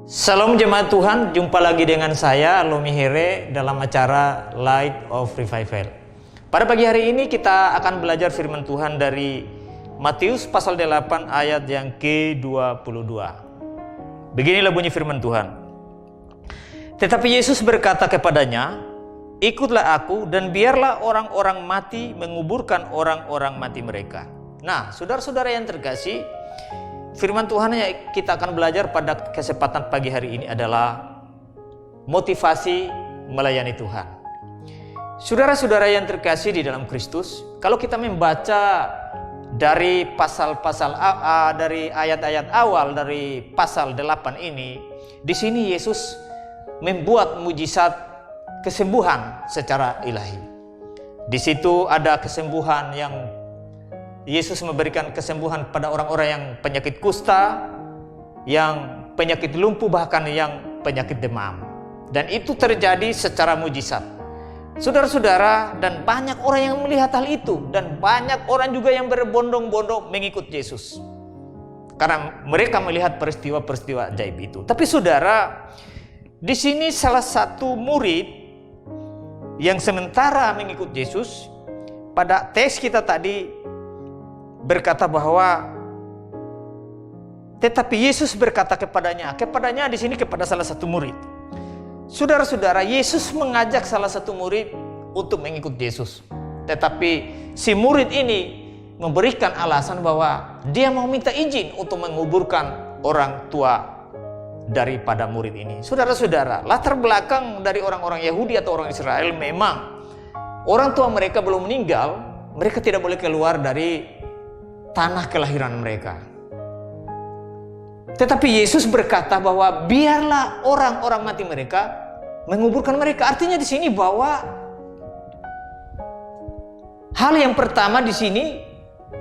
Salam jemaat Tuhan, jumpa lagi dengan saya Lomi Here dalam acara Light of Revival. Pada pagi hari ini kita akan belajar firman Tuhan dari Matius pasal 8 ayat yang ke-22. Beginilah bunyi firman Tuhan. Tetapi Yesus berkata kepadanya, "Ikutlah aku dan biarlah orang-orang mati menguburkan orang-orang mati mereka." Nah, saudara-saudara yang terkasih, firman Tuhan yang kita akan belajar pada kesempatan pagi hari ini adalah motivasi melayani Tuhan. Saudara-saudara yang terkasih di dalam Kristus, kalau kita membaca dari pasal-pasal dari ayat-ayat awal dari pasal 8 ini, di sini Yesus membuat mujizat kesembuhan secara ilahi. Di situ ada kesembuhan yang Yesus memberikan kesembuhan pada orang-orang yang penyakit kusta, yang penyakit lumpuh, bahkan yang penyakit demam. Dan itu terjadi secara mujizat. Saudara-saudara, dan banyak orang yang melihat hal itu, dan banyak orang juga yang berbondong-bondong mengikut Yesus. Karena mereka melihat peristiwa-peristiwa ajaib itu. Tapi saudara, di sini salah satu murid yang sementara mengikut Yesus, pada teks kita tadi berkata bahwa tetapi Yesus berkata kepadanya di sini kepada salah satu murid. Saudara-saudara, Yesus mengajak salah satu murid untuk mengikut Yesus. Tetapi si murid ini memberikan alasan bahwa dia mau minta izin untuk menguburkan orang tua daripada murid ini. Saudara-saudara, latar belakang dari orang-orang Yahudi atau orang Israel memang orang tua mereka belum meninggal, mereka tidak boleh keluar dari tanah kelahiran mereka. Tetapi Yesus berkata bahwa biarlah orang-orang mati mereka menguburkan mereka. Artinya di sini bahwa hal yang pertama di sini,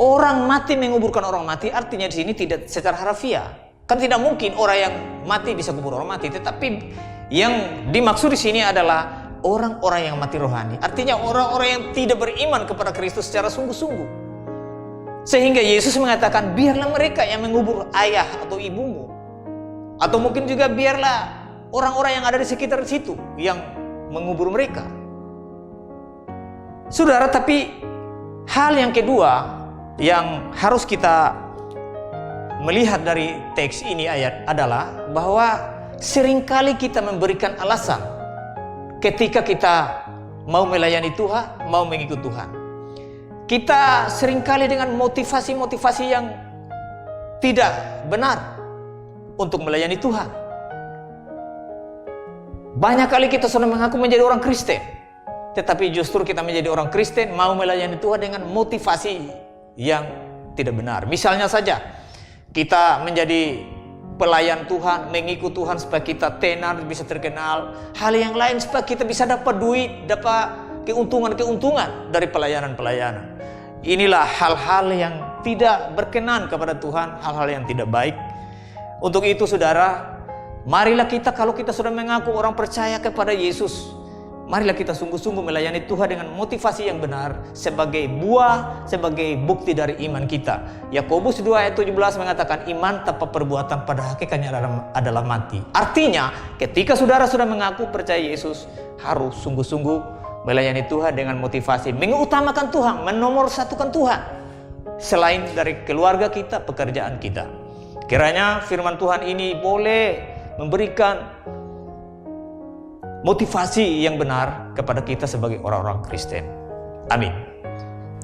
orang mati menguburkan orang mati, artinya di sini tidak secara harfiah. Kan tidak mungkin orang yang mati bisa kubur orang mati, tetapi yang dimaksud di sini adalah orang-orang yang mati rohani. Artinya orang-orang yang tidak beriman kepada Kristus secara sungguh-sungguh. Sehingga Yesus mengatakan, biarlah mereka yang mengubur ayah atau ibumu. Atau mungkin juga biarlah orang-orang yang ada di sekitar situ yang mengubur mereka. Saudara, tapi hal yang kedua yang harus kita melihat dari teks ini ayat adalah bahwa seringkali kita memberikan alasan ketika kita mau melayani Tuhan, mau mengikut Tuhan. Kita seringkali dengan motivasi-motivasi yang tidak benar untuk melayani Tuhan. Banyak kali kita sudah mengaku menjadi orang Kristen, tetapi justru kita menjadi orang Kristen mau melayani Tuhan dengan motivasi yang tidak benar. Misalnya saja, kita menjadi pelayan Tuhan, mengikut Tuhan supaya kita tenar, bisa terkenal. Hal yang lain supaya kita bisa dapat duit, dapat keuntungan-keuntungan dari pelayanan-pelayanan. Inilah hal-hal yang tidak berkenan kepada Tuhan, hal-hal yang tidak baik. Untuk itu saudara, marilah kita, kalau kita sudah mengaku orang percaya kepada Yesus, marilah kita sungguh-sungguh melayani Tuhan dengan motivasi yang benar sebagai buah, sebagai bukti dari iman kita. Yakobus 2 ayat 17 mengatakan iman tanpa perbuatan pada hakikatnya adalah mati. Artinya ketika saudara sudah mengaku percaya Yesus, harus sungguh-sungguh melayani Tuhan dengan motivasi mengutamakan Tuhan, menomorsatukan Tuhan selain dari keluarga kita, pekerjaan kita. Kiranya firman Tuhan ini boleh memberikan motivasi yang benar kepada kita sebagai orang-orang Kristen. Amin.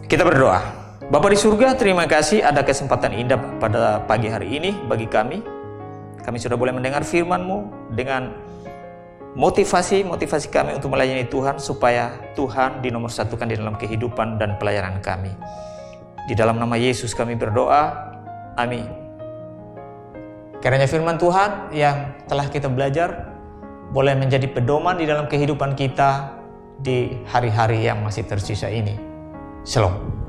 Kita berdoa. Bapa di surga, terima kasih ada kesempatan indah pada pagi hari ini bagi kami. Kami sudah boleh mendengar firman-Mu dengan motivasi kami untuk melayani Tuhan, supaya Tuhan dinomorsatukan di dalam kehidupan dan pelayanan kami. Di dalam nama Yesus kami berdoa. Amin. Kiranya firman Tuhan yang telah kita belajar boleh menjadi pedoman di dalam kehidupan kita di hari-hari yang masih tersisa ini. Shalom.